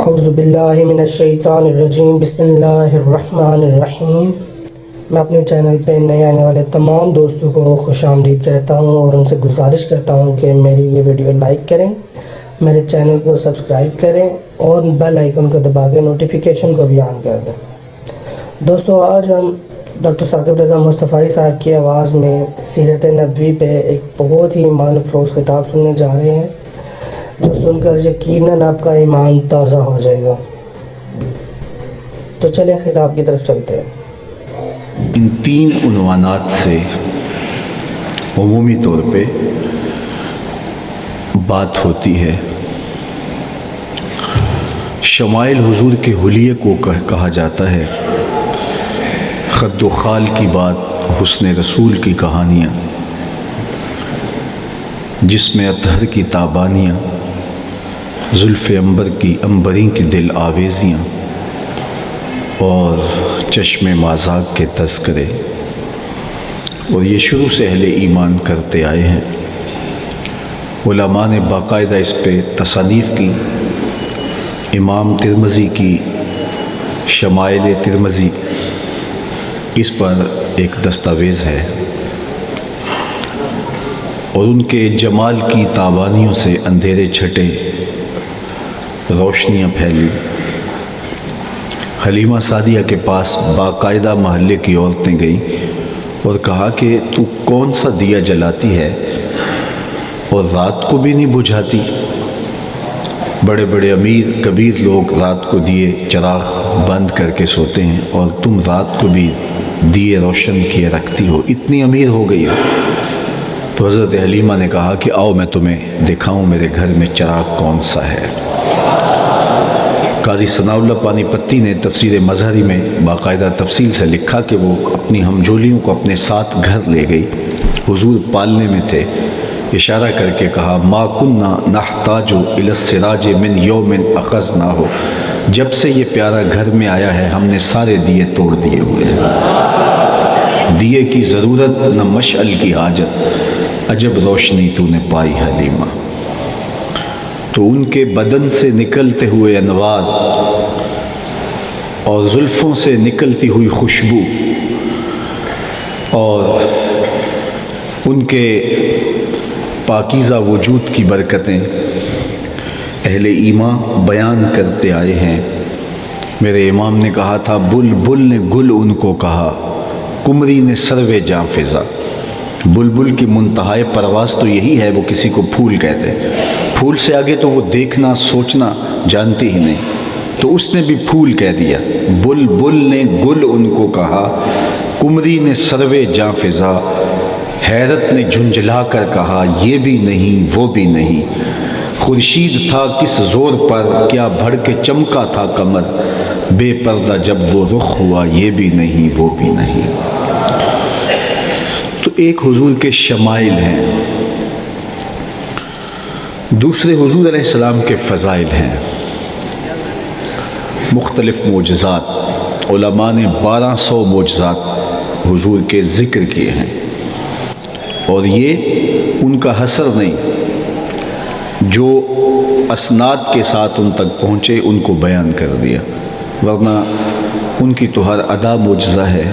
اعوذ باللہ من الشیطان الرجیم بسم اللہ الرحمن الرحیم۔ میں اپنے چینل پہ نئے آنے والے تمام دوستوں کو خوش آمدید کہتا ہوں اور ان سے گزارش کرتا ہوں کہ میری یہ ویڈیو لائک کریں، میرے چینل کو سبسکرائب کریں اور بیل آئیکن کو دبا کے نوٹیفیکیشن کو بھی آن کر دیں۔ دوستو، آج ہم ڈاکٹر ثاقب رضا مصطفی صاحب کی آواز میں سیرت نبوی پہ ایک بہت ہی ایمان افروز خطاب سننے جا رہے ہیں، جو سن کر یقیناً آپ کا ایمان تازہ ہو جائے گا۔ تو چلیں خطاب کی طرف چلتے ہیں۔ ان تین عنوانات سے عمومی طور پہ بات ہوتی ہے۔ شمائل حضور کے حلیے کو کہا جاتا ہے، خد و خال کی بات، حسن رسول کی کہانیاں، جس میں اطہر کی تابانیاں، زلف عنبر کی عنبریں کی دل آویزیاں اور چشم مازاق کے تذکرے، اور یہ شروع سے اہل ایمان کرتے آئے ہیں۔ علماء نے باقاعدہ اس پہ تصانیف کی۔ امام ترمذی کی شمائل ترمذی اس پر ایک دستاویز ہے، اور ان کے جمال کی تابانیوں سے اندھیرے چھٹے، روشنیاں پھیلی۔ حلیمہ سعدیہ کے پاس باقاعدہ محلے کی عورتیں گئیں اور کہا کہ تو کون سا دیا جلاتی ہے اور رات کو بھی نہیں بجھاتی؟ بڑے بڑے امیر کبیر لوگ رات کو دیے چراغ بند کر کے سوتے ہیں، اور تم رات کو بھی دیے روشن کیے رکھتی ہو، اتنی امیر ہو گئی ہو۔ تو حضرت حلیمہ نے کہا کہ آؤ میں تمہیں دکھاؤں میرے گھر میں چراغ کون سا ہے۔ قاضی ثناء اللہ پانی پتی نے تفسیر مظہری میں باقاعدہ تفصیل سے لکھا کہ وہ اپنی ہمجولیوں کو اپنے ساتھ گھر لے گئی، حضور پالنے میں تھے، اشارہ کر کے کہا ما کننا نحتاج الی السراج من یوم اخذناہ، جب سے یہ پیارا گھر میں آیا ہے ہم نے سارے دیے توڑ دیے ہوئے ہیں، دیے کی ضرورت نہ مشعل کی حاجت، عجب روشنی تو نے پائی حلیمہ۔ تو ان کے بدن سے نکلتے ہوئے انوار اور زلفوں سے نکلتی ہوئی خوشبو اور ان کے پاکیزہ وجود کی برکتیں اہل ایمان بیان کرتے آئے ہیں۔ میرے امام نے کہا تھا، بلبل نے گل ان کو کہا، قمری نے سروے جاں فضا۔ بلبل کی منتہائے پرواز تو یہی ہے، وہ کسی کو پھول کہتے ہیں، پھول سے آگے تو وہ دیکھنا سوچنا جانتی ہی نہیں، تو اس نے بھی پھول کہہ دیا۔ بلبل نے گل ان کو کہا، قمری نے سروے جاں فضا، حیرت نے جھنجھلا کر کہا یہ بھی نہیں وہ بھی نہیں، خورشید تھا کس زور پر کیا بڑھ کے چمکا تھا قمر، بے پردہ جب وہ رخ ہوا یہ بھی نہیں وہ بھی نہیں۔ تو ایک حضور کے شمائل ہیں، دوسرے حضور علیہ السلام کے فضائل ہیں، مختلف معجزات۔ علماء نے 1200 معجزات حضور کے ذکر کیے ہیں، اور یہ ان کا حصر نہیں، جو اسناد کے ساتھ ان تک پہنچے ان کو بیان کر دیا، ورنہ ان کی تو ہر ادا معجزہ ہے،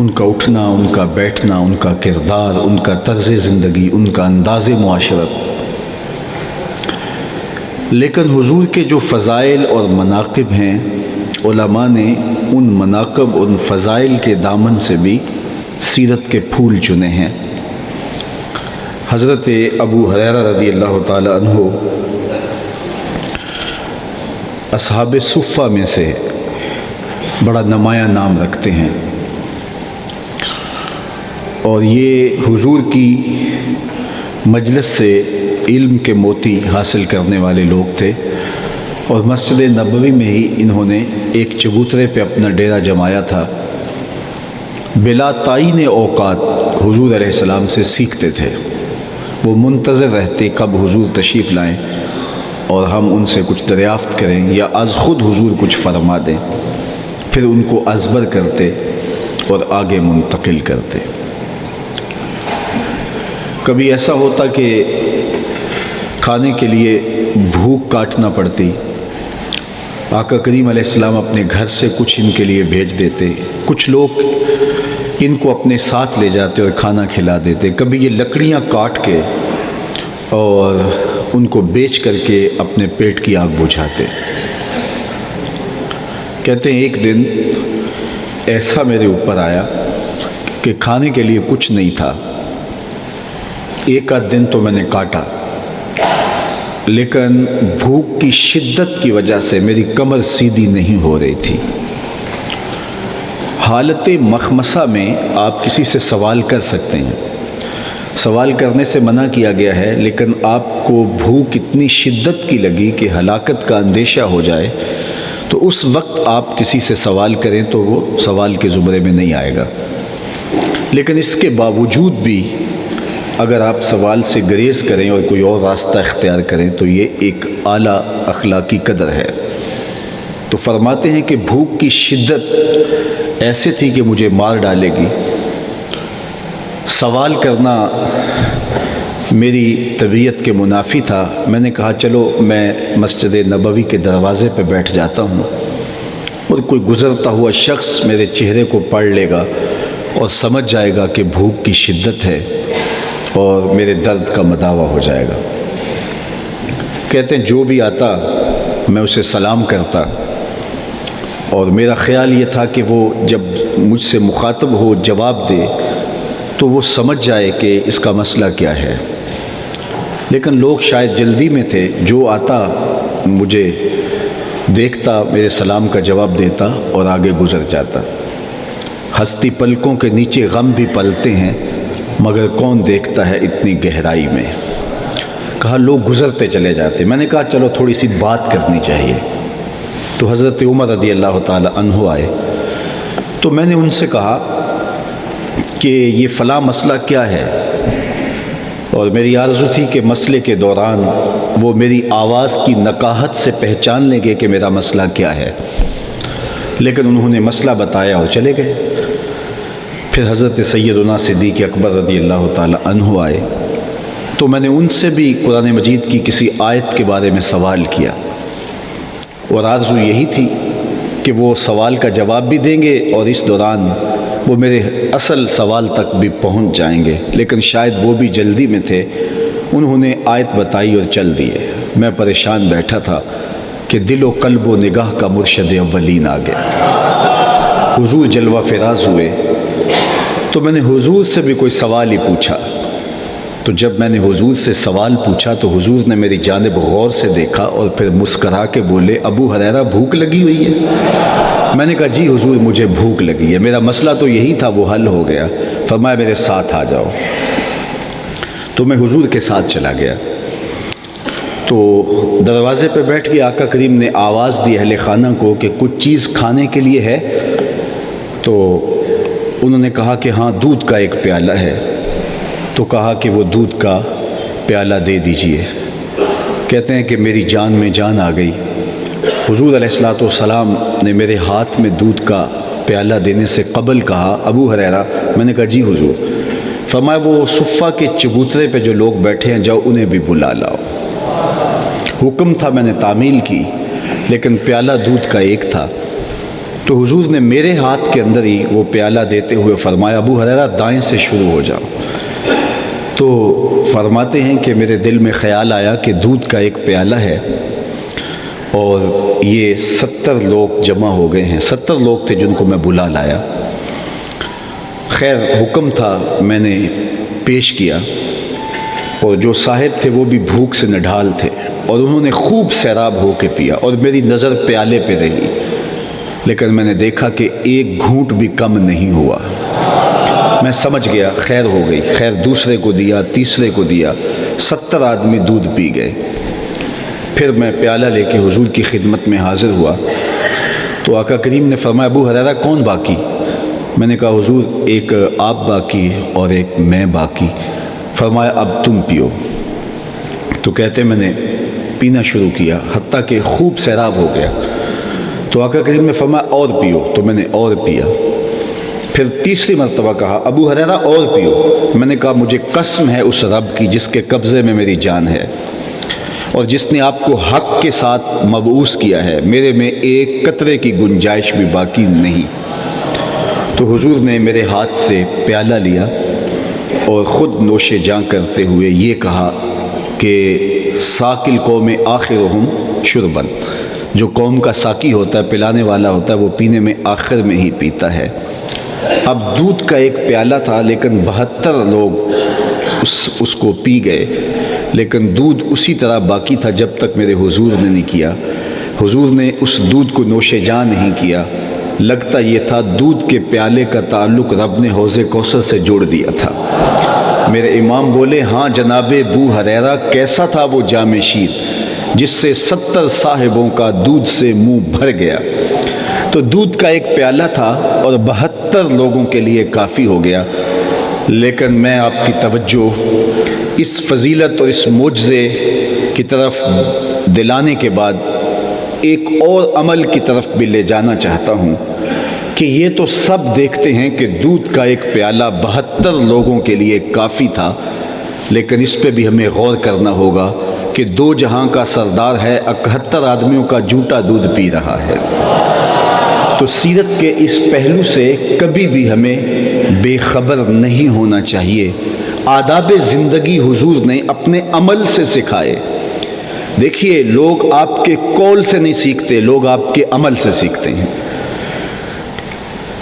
ان کا اٹھنا، ان کا بیٹھنا، ان کا کردار، ان کا طرز زندگی، ان کا انداز معاشرت۔ لیکن حضور کے جو فضائل اور مناقب ہیں، علماء نے ان مناقب ان فضائل کے دامن سے بھی سیرت کے پھول چنے ہیں۔ حضرت ابو ہریرہ رضی اللہ تعالی عنہ اصحاب صفہ میں سے بڑا نمایاں نام رکھتے ہیں، اور یہ حضور کی مجلس سے علم کے موتی حاصل کرنے والے لوگ تھے، اور مسجد نبوی میں ہی انہوں نے ایک چبوترے پہ اپنا ڈیرا جمایا تھا۔ بلا تعین اوقات حضور علیہ السلام سے سیکھتے تھے، وہ منتظر رہتے کب حضور تشریف لائیں اور ہم ان سے کچھ دریافت کریں یا از خود حضور کچھ فرما دیں، پھر ان کو ازبر کرتے اور آگے منتقل کرتے۔ کبھی ایسا ہوتا کہ کھانے کے لیے بھوک کاٹنا پڑتی آقا کریم علیہ السلام اپنے گھر سے کچھ ان کے لیے بھیج دیتے، کچھ لوگ ان کو اپنے ساتھ لے جاتے اور کھانا کھلا دیتے، کبھی یہ لکڑیاں کاٹ کے اور ان کو بیچ کر کے اپنے پیٹ کی آگ بجھاتے۔ کہتے ہیں ایک دن ایسا میرے اوپر آیا کہ کھانے کے لیے کچھ نہیں تھا، ایک آدھ دن تو میں نے کاٹا، لیکن بھوک کی شدت کی وجہ سے میری کمر سیدھی نہیں ہو رہی تھی۔ حالت مخمصہ میں آپ کسی سے سوال کر سکتے ہیں، سوال کرنے سے منع کیا گیا ہے، لیکن آپ کو بھوک اتنی شدت کی لگی کہ ہلاکت کا اندیشہ ہو جائے تو اس وقت آپ کسی سے سوال کریں تو وہ سوال کے زمرے میں نہیں آئے گا، لیکن اس کے باوجود بھی اگر آپ سوال سے گریز کریں اور کوئی اور راستہ اختیار کریں تو یہ ایک اعلیٰ اخلاقی قدر ہے۔ تو فرماتے ہیں کہ بھوک کی شدت ایسے تھی کہ مجھے مار ڈالے گی، سوال کرنا میری طبیعت کے منافی تھا۔ میں نے کہا چلو میں مسجد نبوی کے دروازے پہ بیٹھ جاتا ہوں اور کوئی گزرتا ہوا شخص میرے چہرے کو پڑھ لے گا اور سمجھ جائے گا کہ بھوک کی شدت ہے اور میرے درد کا مداوع ہو جائے گا۔ کہتے ہیں جو بھی آتا میں اسے سلام کرتا، اور میرا خیال یہ تھا کہ وہ جب مجھ سے مخاطب ہو جواب دے تو وہ سمجھ جائے کہ اس کا مسئلہ کیا ہے، لیکن لوگ شاید جلدی میں تھے، جو آتا مجھے دیکھتا میرے سلام کا جواب دیتا اور آگے گزر جاتا۔ ہستی پلکوں کے نیچے غم بھی پلتے ہیں مگر کون دیکھتا ہے اتنی گہرائی میں۔ کہا لوگ گزرتے چلے جاتے، میں نے کہا چلو تھوڑی سی بات کرنی چاہیے۔ تو حضرت عمر رضی اللہ تعالی عنہ آئے، تو میں نے ان سے کہا کہ یہ فلاں مسئلہ کیا ہے، اور میری آرزو تھی کہ مسئلے کے دوران وہ میری آواز کی نقاہت سے پہچان لیں گے کہ میرا مسئلہ کیا ہے، لیکن انہوں نے مسئلہ بتایا اور چلے گئے۔ پھر حضرت سیدنا صدیق اکبر رضی اللہ تعالی عنہ آئے، تو میں نے ان سے بھی قرآن مجید کی کسی آیت کے بارے میں سوال کیا، اور آرزو یہی تھی کہ وہ سوال کا جواب بھی دیں گے اور اس دوران وہ میرے اصل سوال تک بھی پہنچ جائیں گے، لیکن شاید وہ بھی جلدی میں تھے، انہوں نے آیت بتائی اور چل دیے۔ میں پریشان بیٹھا تھا کہ دل و قلب و نگاہ کا مرشد اولین آ گیا، حضور جلوہ فراز ہوئے، تو میں نے حضور سے بھی کوئی سوال ہی پوچھا۔ تو جب میں نے حضور سے سوال پوچھا تو حضور نے میری جانب غور سے دیکھا اور پھر مسکرا کے بولے ابو ہریرہ بھوک لگی ہوئی ہے؟ میں نے کہا جی حضور مجھے بھوک لگی ہے، میرا مسئلہ تو یہی تھا، وہ حل ہو گیا۔ فرمایا میرے ساتھ آ جاؤ۔ تو میں حضور کے ساتھ چلا گیا، تو دروازے پہ بیٹھ کے آقا کریم نے آواز دی اہل خانہ کو کہ کچھ چیز کھانے کے لیے ہے؟ تو انہوں نے کہا کہ ہاں دودھ کا ایک پیالہ ہے۔ تو کہا کہ وہ دودھ کا پیالہ دے دیجئے۔ کہتے ہیں کہ میری جان میں جان آ گئی۔ حضور علیہ السلام نے میرے ہاتھ میں دودھ کا پیالہ دینے سے قبل کہا ابو ہریرہ؟ میں نے کہا جی حضور۔ فرمایا وہ صفہ کے چبوترے پہ جو لوگ بیٹھے ہیں جاؤ انہیں بھی بلا لاؤ۔ حکم تھا، میں نے تعمیل کی، لیکن پیالہ دودھ کا ایک تھا۔ تو حضور نے میرے ہاتھ کے اندر ہی وہ پیالہ دیتے ہوئے فرمایا ابو ہریرہ دائیں سے شروع ہو جاؤ۔ تو فرماتے ہیں کہ میرے دل میں خیال آیا کہ دودھ کا ایک پیالہ ہے اور یہ 70 لوگ جمع ہو گئے ہیں، 70 لوگ تھے جن کو میں بلا لایا۔ خیر حکم تھا، میں نے پیش کیا، اور جو صاحب تھے وہ بھی بھوک سے نڈھال تھے، اور انہوں نے خوب سیراب ہو کے پیا، اور میری نظر پیالے پہ رہی، لیکن میں نے دیکھا کہ ایک گھونٹ بھی کم نہیں ہوا۔ میں سمجھ گیا خیر ہو گئی۔ خیر دوسرے کو دیا، تیسرے کو دیا، 70 آدمی دودھ پی گئے۔ پھر میں پیالہ لے کے حضور کی خدمت میں حاضر ہوا، تو آقا کریم نے فرمایا ابو ہریرہ کون باقی؟ میں نے کہا حضور ایک آپ باقی اور ایک میں باقی۔ فرمایا اب تم پیو۔ تو کہتے میں نے پینا شروع کیا حتیٰ کہ خوب سیراب ہو گیا۔ تو آقا کریم نے فرمایا اور پیو، تو میں نے اور پیا۔ پھر تیسری مرتبہ کہا ابو ہریرہ اور پیو۔ میں نے کہا مجھے قسم ہے اس رب کی جس کے قبضے میں میری جان ہے، اور جس نے آپ کو حق کے ساتھ مبعوث کیا ہے، میرے میں ایک قطرے کی گنجائش بھی باقی نہیں۔ تو حضور نے میرے ہاتھ سے پیالہ لیا اور خود نوش جاں کرتے ہوئے یہ کہا کہ ساقی القوم آخرہم شرباً، جو قوم کا ساقی ہوتا ہے، پلانے والا ہوتا ہے، وہ پینے میں آخر میں ہی پیتا ہے۔ اب دودھ کا ایک پیالہ تھا، لیکن 72 لوگ اس کو پی گئے، لیکن دودھ اسی طرح باقی تھا جب تک میرے حضور نے نہیں کیا۔ حضور نے اس دودھ کو نوش جاں نہیں کیا۔ لگتا یہ تھا دودھ کے پیالے کا تعلق رب نے حوض کوثر سے جوڑ دیا تھا۔ میرے امام بولے، ہاں جناب ابو ہریرہ، کیسا تھا وہ جام شیر جس سے 70 صاحبوں کا دودھ سے منہ بھر گیا۔ تو دودھ کا ایک پیالہ تھا اور 72 لوگوں کے لیے کافی ہو گیا۔ لیکن میں آپ کی توجہ اس فضیلت اور اس معجزے کی طرف دلانے کے بعد ایک اور عمل کی طرف بھی لے جانا چاہتا ہوں کہ یہ تو سب دیکھتے ہیں کہ دودھ کا ایک پیالہ 72 لوگوں کے لیے کافی تھا، لیکن اس پہ بھی ہمیں غور کرنا ہوگا کہ دو جہاں کا سردار ہے، 71 آدمیوں کا جھوٹا دودھ پی رہا ہے۔ تو سیرت کے اس پہلو سے کبھی بھی ہمیں بے خبر نہیں ہونا چاہیے۔ آداب زندگی حضور نے اپنے عمل سے سکھائے۔ دیکھیے، لوگ آپ کے قول سے نہیں سیکھتے، لوگ آپ کے عمل سے سیکھتے ہیں۔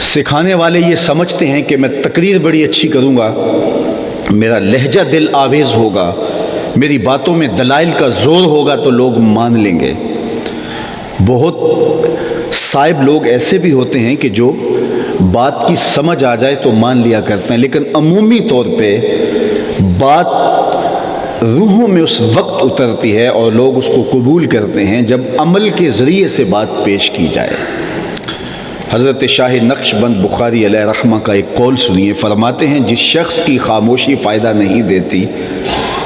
سکھانے والے یہ سمجھتے ہیں کہ میں تقریر بڑی اچھی کروں گا، میرا لہجہ دل آویز ہوگا، میری باتوں میں دلائل کا زور ہوگا تو لوگ مان لیں گے۔ بہت صائب لوگ ایسے بھی ہوتے ہیں کہ جو بات کی سمجھ آ جائے تو مان لیا کرتے ہیں، لیکن عمومی طور پہ بات روحوں میں اس وقت اترتی ہے اور لوگ اس کو قبول کرتے ہیں جب عمل کے ذریعے سے بات پیش کی جائے۔ حضرت شاہ نقش بند بخاری علیہ رحمہ کا ایک قول سنیے، فرماتے ہیں جس شخص کی خاموشی فائدہ نہیں دیتی،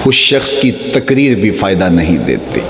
اس شخص کی تقریر بھی فائدہ نہیں دیتی۔